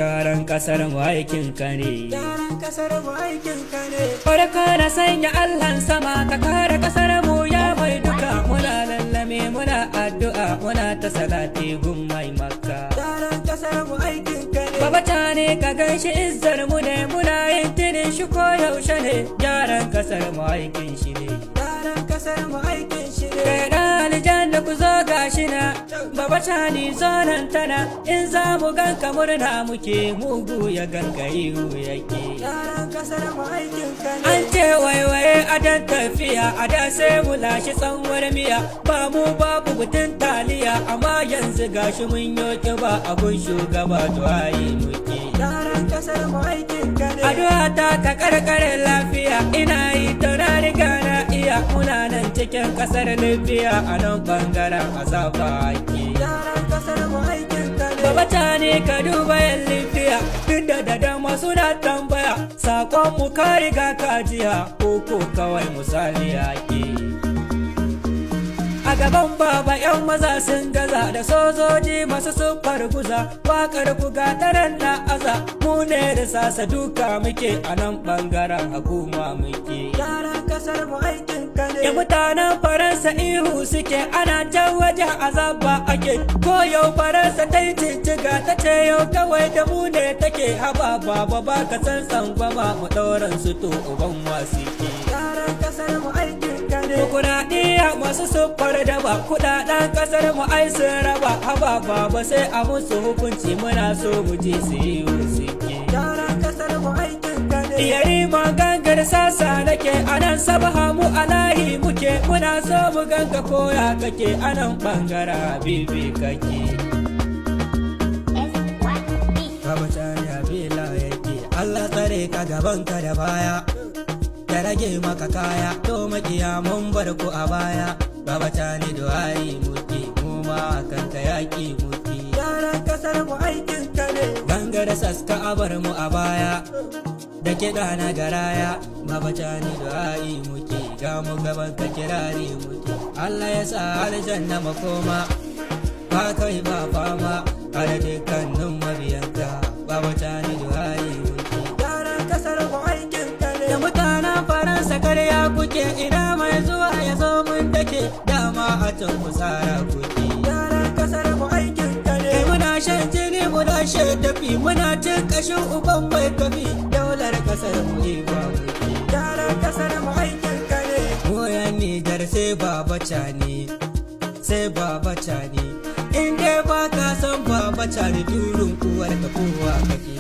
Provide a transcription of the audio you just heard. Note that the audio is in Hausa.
Yaran kasar mu aikin ka ne. Yaran kasar mu aikin ka ne. Farko na sanya Allahn sama ka kare kasar mu ya mai duka. Muna lallame muna addu'a muna ta salati gun mai makka. Yaran kasar mu aikin ka ne. Babata ne ka ganshi izzar mu ne muna yin tinin shi ko yaushe ne. Yaran kasar mu aikin shi ne. Yaran kasar mu aikin shi ne. Kai da aljanna ku zo gashi na. Babata ni zo nan tana in za mu ganka murna muke mugu ya ganka ihu yake. Yaran kasar mu aikin ka ne. An ce waiwaye a dan tafiya a da sai mu lashi tsanwar miya ba mu babu butun taliya amma yanzu gashi mun yoke ba abun shugaba to ayi muke. Yaran kasar mu aikin ka ne. Addu'a ta ka karkare lafiya ina yi ta na riga na iya muna nan cikin kasar Libya a nan bangaren azaba ake. Yaran kasar mu aikin ka ne. Babata ne ka duba yan Libya tunda da dama suna tambaya sakon mu ka riga ka jiya ko kawai misali ake. A gaban baba yan maza sun gaza da sojoji masu siffar guza wakar kuga taran na aza mu ne da sasa duka muke a nan bangaren hukuma muke. Yaran kasar mu aikin ka ne. Ya mutanen Faransa ihu suke ana can wajen azaba ake ko yau Faransa ta yi cicciga ta ce yau kawai da mu ne take haba baba ba ka san tsangwama mu ɗauran su to uban wasu ke. Yaran kasar mu aikin ka ne. Kuɗaɗiya masu siffar daba kuɗaɗen ƙasar mu ai sun raba haba baba sai a musu hukunci muna so mu je su yi suke. Yaran kasar mu aikin ka ne. Yari gangar sasa nake anan sabaha mu alahi muke muna so mu ganka koya kake anan bangara bibi kake. Babata ya bila yake Allah tsare ka gaban ka da baya ya rage maka kaya to makiya mun bar ku a baya. Babata ni du'ai muke mu ma kan ka yaki muke. Yaran kasar mu aikin ka ne. Gangara saska a bar mu a baya da kiɗa na garaya. Babata ni du'ai muke ga mu gaban ka kirari muke. Allah ya sa aljanna makoma ba kai ba fama a da dukkanin mabiyanka. Babata ni du'ai muke. Yaran kasar mu aikin ka ne. Da mutanen Faransa karya kuke ina mai zuwa ya zo mun dake dama a can mu tsara kuke. Yaran kasar mu aikin ka ne. Muna shan jini muna shan dafi muna cin kashin uban mai kafi daular kasar mu ba muke. Yaran kasar mu aikin ka ne. Goyan Nijar sai Babata ne sai Babata ne in dai ba ka san Babata ne turun kuwar ka kowa kake.